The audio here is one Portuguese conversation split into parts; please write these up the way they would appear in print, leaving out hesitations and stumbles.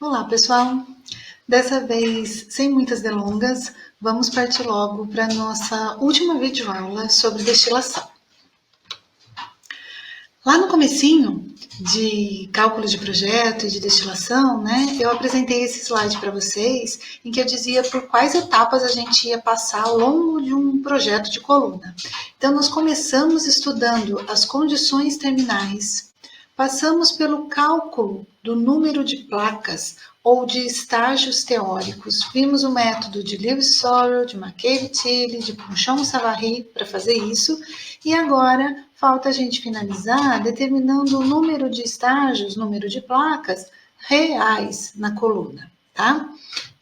Olá, pessoal! Dessa vez, sem muitas delongas, vamos partir logo para a nossa última videoaula sobre destilação. Lá no comecinho de cálculo de projeto e de destilação, eu apresentei esse slide para vocês, em que eu dizia por quais etapas a gente ia passar ao longo de um projeto de coluna. Então, nós começamos estudando as condições terminais, passamos pelo cálculo do número de placas ou de estágios teóricos. Vimos o método de Lewis-Sorrell, de McCabe-Tilley, de Ponchon-Savary para fazer isso. E agora falta a gente finalizar determinando o número de estágios, número de placas reais na coluna, tá?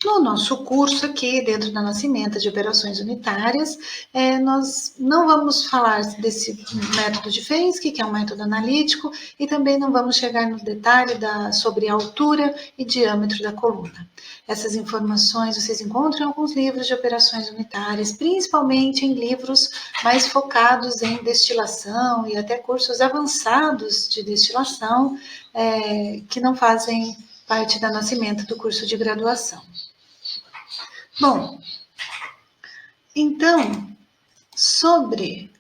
No nosso curso aqui, dentro da nossa ementa de operações unitárias, nós não vamos falar desse método de Fensky, que é um método analítico, e também não vamos chegar no detalhe sobre a altura e diâmetro da coluna. Essas informações vocês encontram em alguns livros de operações unitárias, principalmente em livros mais focados em destilação e até cursos avançados de destilação, que não fazem parte da nossa ementa do curso de graduação. Bom, então, sobre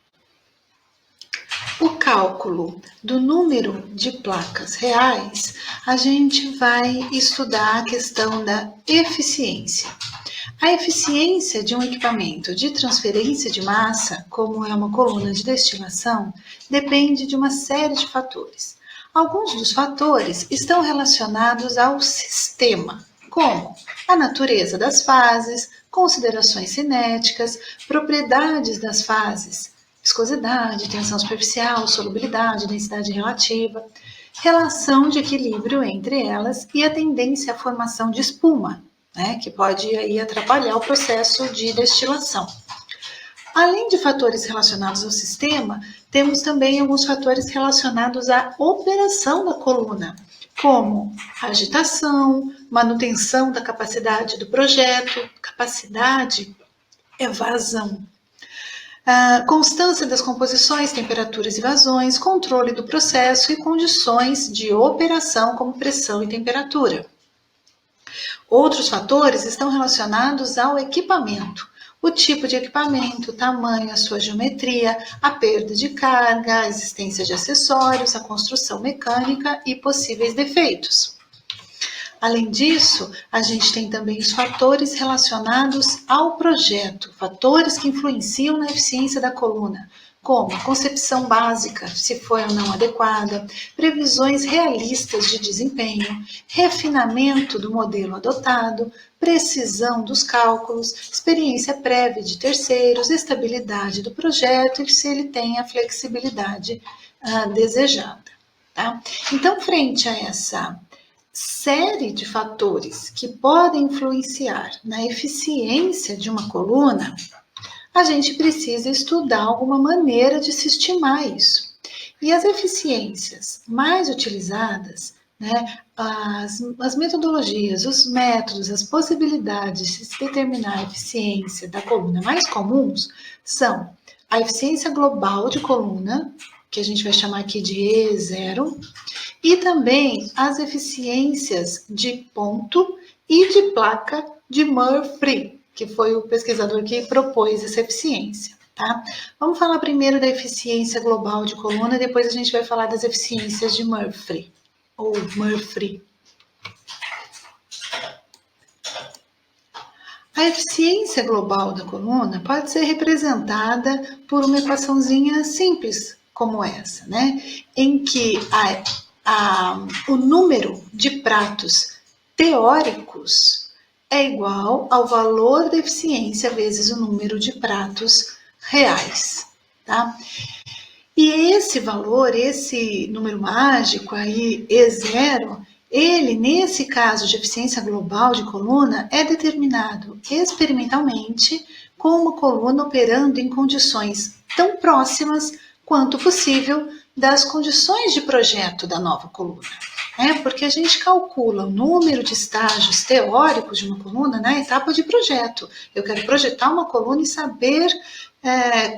o cálculo do número de placas reais, a gente vai estudar a questão da eficiência. A eficiência de um equipamento de transferência de massa, como é uma coluna de destilação, depende de uma série de fatores. Alguns dos fatores estão relacionados ao sistema, como a natureza das fases, considerações cinéticas, propriedades das fases, viscosidade, tensão superficial, solubilidade, densidade relativa, relação de equilíbrio entre elas e a tendência à formação de espuma, que pode aí atrapalhar o processo de destilação. Além de fatores relacionados ao sistema, temos também alguns fatores relacionados à operação da coluna, como agitação, manutenção da capacidade do projeto, capacidade é vazão, constância das composições, temperaturas e vazões, controle do processo e condições de operação como pressão e temperatura. Outros fatores estão relacionados ao equipamento, o tipo de equipamento, o tamanho, a sua geometria, a perda de carga, a existência de acessórios, a construção mecânica e possíveis defeitos. Além disso, a gente tem também os fatores relacionados ao projeto, fatores que influenciam na eficiência da coluna, como a concepção básica, se foi ou não adequada, previsões realistas de desempenho, refinamento do modelo adotado, precisão dos cálculos, experiência prévia de terceiros, estabilidade do projeto e se ele tem a flexibilidade desejada. Tá? Então, frente a essa série de fatores que podem influenciar na eficiência de uma coluna, a gente precisa estudar alguma maneira de se estimar isso. E as eficiências mais utilizadas, as metodologias, os métodos, as possibilidades de se determinar a eficiência da coluna mais comuns são a eficiência global de coluna, que a gente vai chamar aqui de E0, e também as eficiências de ponto e de placa de Murphy, que foi o pesquisador que propôs essa eficiência, tá? Vamos falar primeiro da eficiência global de coluna, e depois a gente vai falar das eficiências de Murphy, ou Murphy. A eficiência global da coluna pode ser representada por uma equaçãozinha simples, como essa, em que o número de pratos teóricos é igual ao valor da eficiência vezes o número de pratos reais, tá? E esse valor, esse número mágico aí, E0, ele, nesse caso de eficiência global de coluna, é determinado experimentalmente com uma coluna operando em condições tão próximas quanto possível das condições de projeto da nova coluna. Porque a gente calcula o número de estágios teóricos de uma coluna na etapa de projeto. Eu quero projetar uma coluna e saber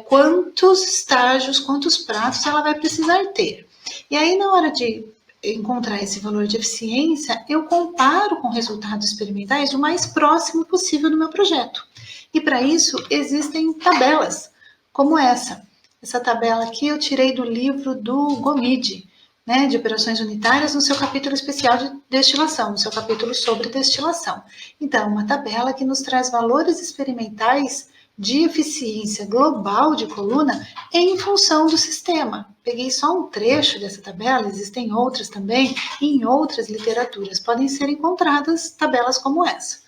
quantos estágios, quantos pratos ela vai precisar ter. E aí, na hora de encontrar esse valor de eficiência, eu comparo com resultados experimentais o mais próximo possível do meu projeto. E para isso existem tabelas, como essa. Essa tabela aqui eu tirei do livro do Gomide, né, de operações unitárias, no seu capítulo especial de destilação, no seu capítulo sobre destilação. Então, uma tabela que nos traz valores experimentais de eficiência global de coluna em função do sistema. Peguei só um trecho dessa tabela, existem outras também, em outras literaturas. Podem ser encontradas tabelas como essa.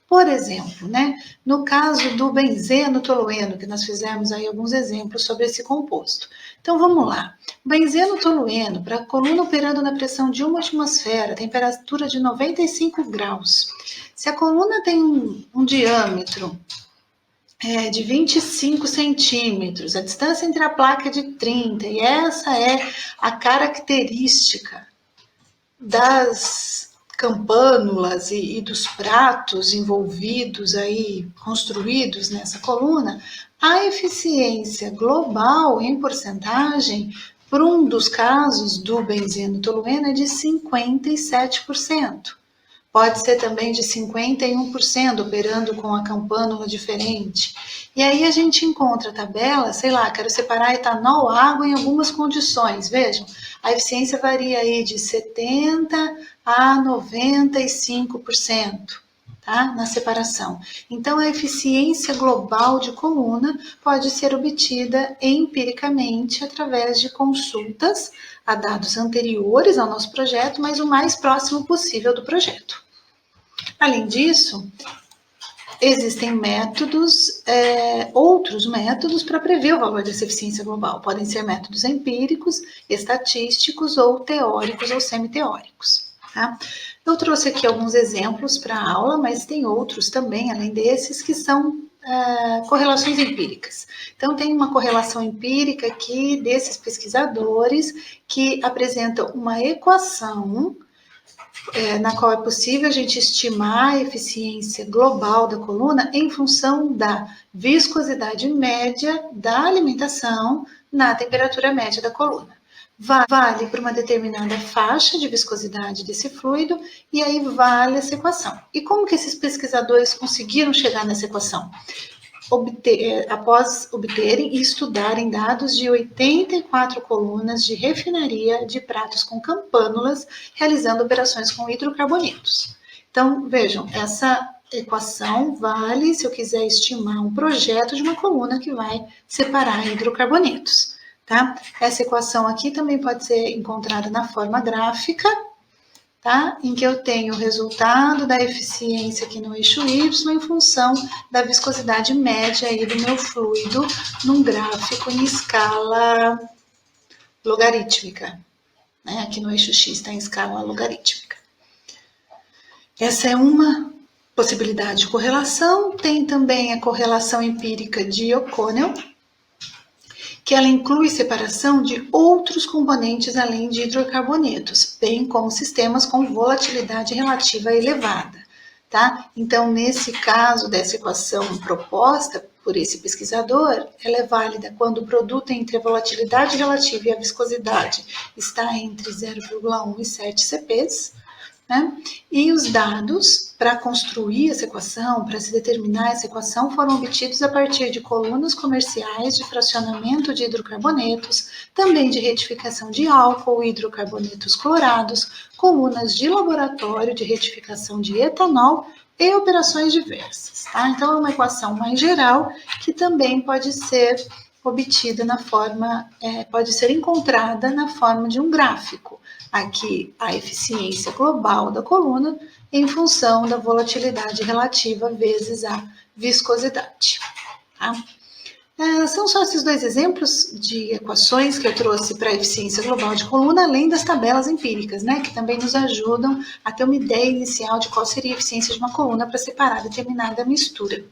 Por exemplo, né, no caso do benzeno tolueno, que nós fizemos aí alguns exemplos sobre esse composto. Então vamos lá. Benzeno tolueno, para a coluna operando na pressão de 1 atmosfera, temperatura de 95 graus. Se a coluna tem um diâmetro de 25 centímetros, a distância entre a placa é de 30, e essa é a característica das campânulas e dos pratos envolvidos aí, construídos nessa coluna, a eficiência global em porcentagem, por um dos casos do benzeno tolueno, é de 57%. Pode ser também de 51%, operando com a campânula diferente. E aí a gente encontra a tabela, sei lá, quero separar etanol, água em algumas condições. Vejam, a eficiência varia aí de 70% a 95%, tá? Na separação. Então, a eficiência global de coluna pode ser obtida empiricamente através de consultas a dados anteriores ao nosso projeto, mas o mais próximo possível do projeto. Além disso, existem métodos, outros métodos para prever o valor dessa eficiência global. Podem ser métodos empíricos, estatísticos ou teóricos ou semiteóricos. Tá? Eu trouxe aqui alguns exemplos para a aula, mas tem outros também, além desses, que são correlações empíricas. Então, tem uma correlação empírica aqui desses pesquisadores que apresentam uma equação na qual é possível a gente estimar a eficiência global da coluna em função da viscosidade média da alimentação na temperatura média da coluna. Vale para uma determinada faixa de viscosidade desse fluido e aí vale essa equação. E como que esses pesquisadores conseguiram chegar nessa equação? Após obterem e estudarem dados de 84 colunas de refinaria de pratos com campânulas, realizando operações com hidrocarbonetos. Então, vejam, essa equação vale se eu quiser estimar um projeto de uma coluna que vai separar hidrocarbonetos. Tá? Essa equação aqui também pode ser encontrada na forma gráfica, tá? Em que eu tenho o resultado da eficiência aqui no eixo Y em função da viscosidade média aí do meu fluido num gráfico em escala logarítmica. Né? Aqui no eixo X está em escala logarítmica. Essa é uma possibilidade de correlação. Tem também a correlação empírica de O'Connell, que ela inclui separação de outros componentes além de hidrocarbonetos, bem como sistemas com volatilidade relativa elevada, tá? Então, nesse caso dessa equação proposta por esse pesquisador, ela é válida quando o produto entre a volatilidade relativa e a viscosidade está entre 0,1 e 7 CPs, né? E os dados para construir essa equação, para se determinar essa equação, foram obtidos a partir de colunas comerciais de fracionamento de hidrocarbonetos, também de retificação de álcool e hidrocarbonetos clorados, colunas de laboratório de retificação de etanol e operações diversas. Tá? Então, é uma equação mais geral que também pode ser obtida na forma, pode ser encontrada na forma de um gráfico. Aqui a eficiência global da coluna em função da volatilidade relativa vezes a viscosidade. Tá? São só esses dois exemplos de equações que eu trouxe para a eficiência global de coluna, além das tabelas empíricas, né, que também nos ajudam a ter uma ideia inicial de qual seria a eficiência de uma coluna para separar determinada mistura.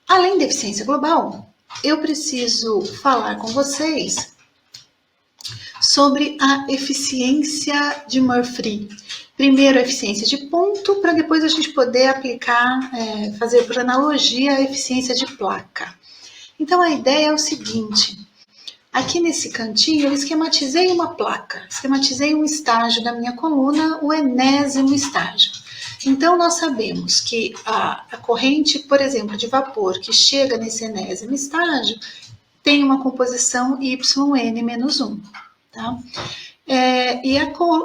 Além da eficiência global, eu preciso falar com vocês sobre a eficiência de Murphy. Primeiro a eficiência de ponto, para depois a gente poder aplicar, fazer por analogia a eficiência de placa. Então a ideia é o seguinte: Aqui nesse cantinho eu esquematizei uma placa, esquematizei um estágio da minha coluna, o enésimo estágio. Então, nós sabemos que a corrente, por exemplo, de vapor que chega nesse enésimo estágio tem uma composição YN-1, tá?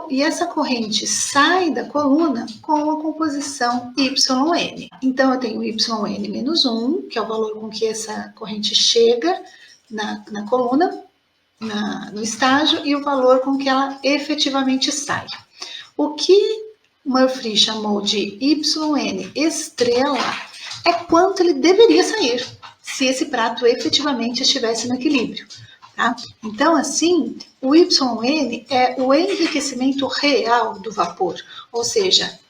E essa corrente sai da coluna com a composição YN. Então, eu tenho YN-1, que é o valor com que essa corrente chega na coluna, no estágio, e o valor com que ela efetivamente sai. O que Murphy chamou de YN estrela é quanto ele deveria sair, se esse prato efetivamente estivesse no equilíbrio. Tá? Então, assim, o YN é o enriquecimento real do vapor, ou seja,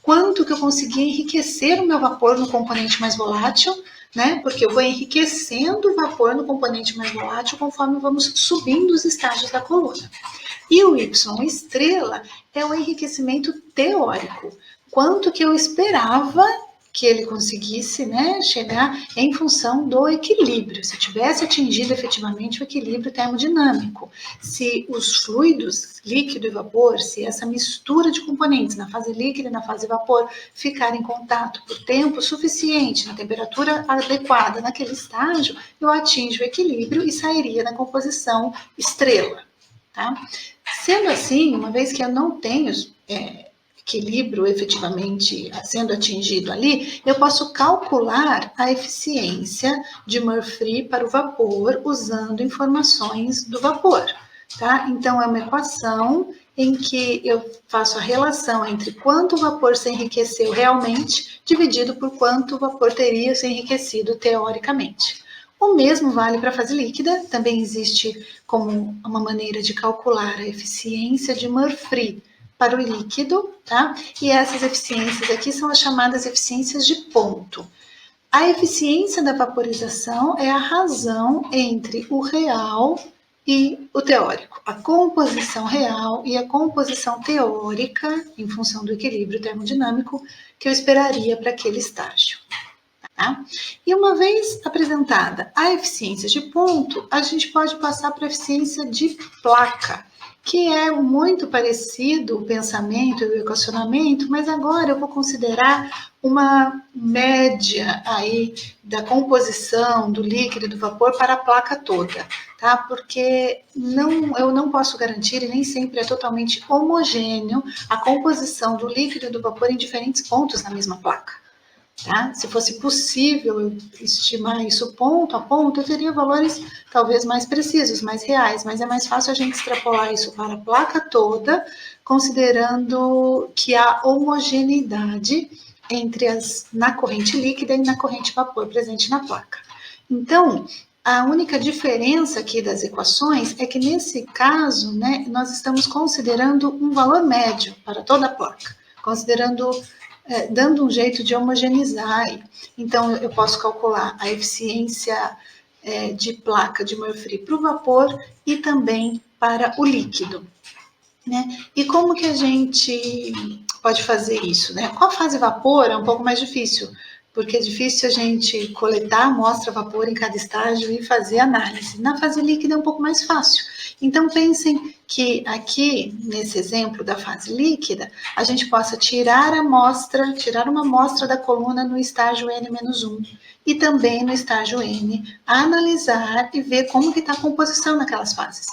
quanto que eu consegui enriquecer o meu vapor no componente mais volátil, né? Porque eu vou enriquecendo o vapor no componente mais volátil conforme vamos subindo os estágios da coluna. E o Y estrela é o enriquecimento teórico. Quanto que eu esperava que ele conseguisse, né, chegar em função do equilíbrio, se tivesse atingido efetivamente o equilíbrio termodinâmico, se os fluidos, líquido e vapor, se essa mistura de componentes na fase líquida e na fase vapor ficar em contato por tempo suficiente, na temperatura adequada naquele estágio, eu atinjo o equilíbrio e sairia na composição estrela. Tá? Sendo assim, uma vez que eu não tenho equilíbrio efetivamente sendo atingido ali, eu posso calcular a eficiência de Murphy para o vapor usando informações do vapor. Tá? Então, é uma equação em que eu faço a relação entre quanto o vapor se enriqueceu realmente dividido por quanto o vapor teria se enriquecido teoricamente. O mesmo vale para a fase líquida, também existe como uma maneira de calcular a eficiência de Murphy para o líquido, tá? E essas eficiências aqui são as chamadas eficiências de ponto. A eficiência da vaporização é a razão entre o real e o teórico, a composição real e a composição teórica, em função do equilíbrio termodinâmico, que eu esperaria para aquele estágio. Tá? E uma vez apresentada a eficiência de ponto, a gente pode passar para a eficiência de placa, que é muito parecido o pensamento e o equacionamento, mas agora eu vou considerar uma média aí da composição do líquido e do vapor para a placa toda, tá? Porque eu não posso garantir e nem sempre é totalmente homogêneo a composição do líquido e do vapor em diferentes pontos na mesma placa. Tá? Se fosse possível eu estimar isso ponto a ponto, eu teria valores talvez mais precisos, mais reais, mas é mais fácil a gente extrapolar isso para a placa toda, considerando que há homogeneidade na corrente líquida e na corrente vapor presente na placa. Então, a única diferença aqui das equações é que nesse caso, né, nós estamos considerando um valor médio para toda a placa, considerando dando um jeito de homogeneizar. Então, eu posso calcular a eficiência de placa de Murphy para o vapor e também para o líquido. Né? E como que a gente pode fazer isso? Né? Com a fase vapor é um pouco mais difícil, porque é difícil a gente coletar a amostra vapor em cada estágio e fazer análise. Na fase líquida é um pouco mais fácil. Então, pensem que aqui, nesse exemplo da fase líquida, a gente possa tirar uma amostra da coluna no estágio N-1 e também no estágio N, analisar e ver como que está a composição naquelas fases.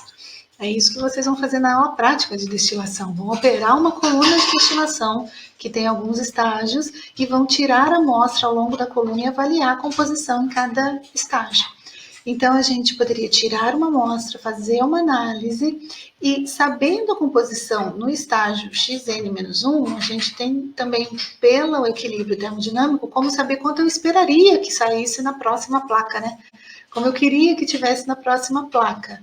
É isso que vocês vão fazer na aula prática de destilação. Vão operar uma coluna de destilação que tem alguns estágios e vão tirar a amostra ao longo da coluna e avaliar a composição em cada estágio. Então, a gente poderia tirar uma amostra, fazer uma análise e, sabendo a composição no estágio Xn-1, a gente tem também, pelo equilíbrio termodinâmico, como saber quanto eu esperaria que saísse na próxima placa, né? Como eu queria que tivesse na próxima placa.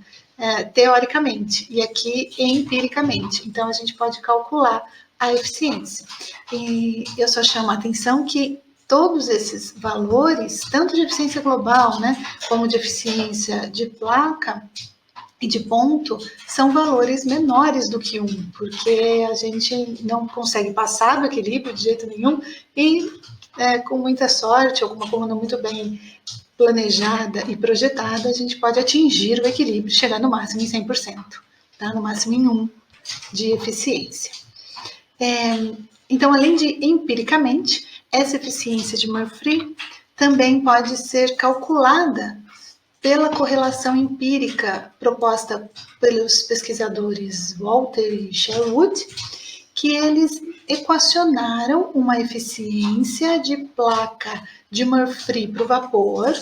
Teoricamente, e aqui empiricamente. Então, a gente pode calcular a eficiência. E eu só chamo a atenção que todos esses valores, tanto de eficiência global, né, como de eficiência de placa e de ponto, são valores menores do que 1, porque a gente não consegue passar do equilíbrio de jeito nenhum e, com muita sorte, alguma coluna muito bem planejada e projetada, a gente pode atingir o equilíbrio, chegar no máximo em 100%, tá? No máximo em 1 de eficiência. Então, além de empiricamente, essa eficiência de Murphy também pode ser calculada pela correlação empírica proposta pelos pesquisadores Walter e Sherwood, que eles equacionaram uma eficiência de placa de Murphy para o vapor,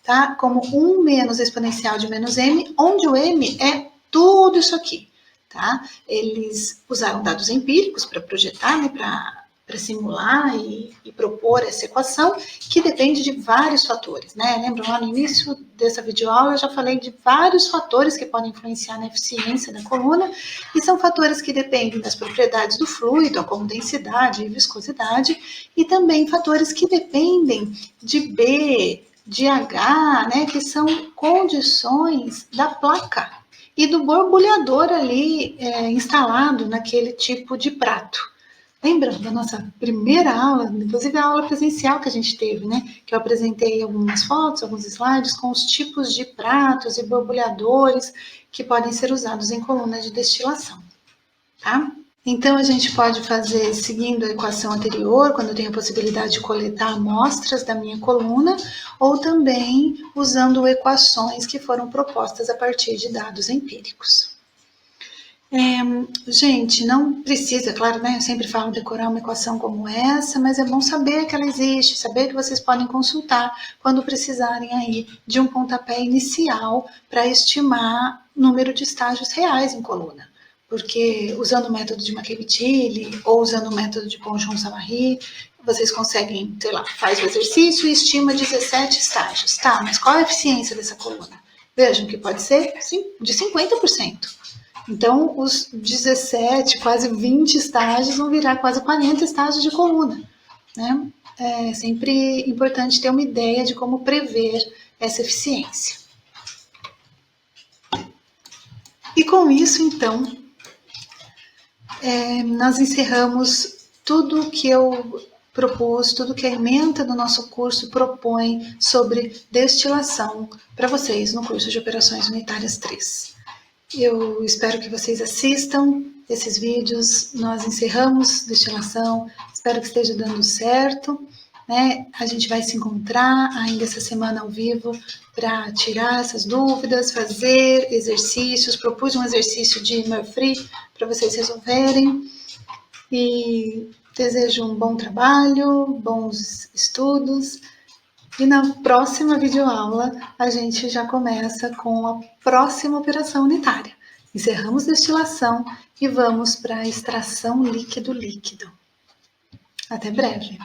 tá? Como 1 menos a exponencial de menos m, onde o m é tudo isso aqui, tá? Eles usaram dados empíricos para projetar, né, para simular e propor essa equação, que depende de vários fatores, né? Lembram lá no início dessa videoaula, eu já falei de vários fatores que podem influenciar na eficiência da coluna, e são fatores que dependem das propriedades do fluido, como densidade e viscosidade, e também fatores que dependem de B, de H, né? Que são condições da placa e do borbulhador ali instalado naquele tipo de prato. Lembra da nossa primeira aula, inclusive a aula presencial que a gente teve, né? Que eu apresentei algumas fotos, alguns slides com os tipos de pratos e borbulhadores que podem ser usados em coluna de destilação, tá? Então, a gente pode fazer seguindo a equação anterior, quando eu tenho a possibilidade de coletar amostras da minha coluna, ou também usando equações que foram propostas a partir de dados empíricos. Gente, não precisa, claro, né? Eu sempre falo decorar uma equação como essa, mas é bom saber que ela existe, saber que vocês podem consultar quando precisarem aí de um pontapé inicial para estimar o número de estágios reais em coluna. Porque usando o método de McKay-Mitchell ou usando o método de Ponchon-Samary, vocês conseguem, sei lá, faz o exercício e estima 17 estágios. Tá, mas qual a eficiência dessa coluna? Vejam que pode ser de 50%. Então, os 17, quase 20 estágios vão virar quase 40 estágios de coluna, né? É sempre importante ter uma ideia de como prever essa eficiência. E com isso, então, nós encerramos tudo que eu propus, tudo que a ementa do nosso curso propõe sobre destilação para vocês no curso de Operações Unitárias 3. Eu espero que vocês assistam esses vídeos, nós encerramos destilação, espero que esteja dando certo, né? A gente vai se encontrar ainda essa semana ao vivo para tirar essas dúvidas, fazer exercícios, propus um exercício de Murphy para vocês resolverem e desejo um bom trabalho, bons estudos. E na próxima videoaula, a gente já começa com a próxima operação unitária. Encerramos destilação e vamos para a extração líquido-líquido. Até breve!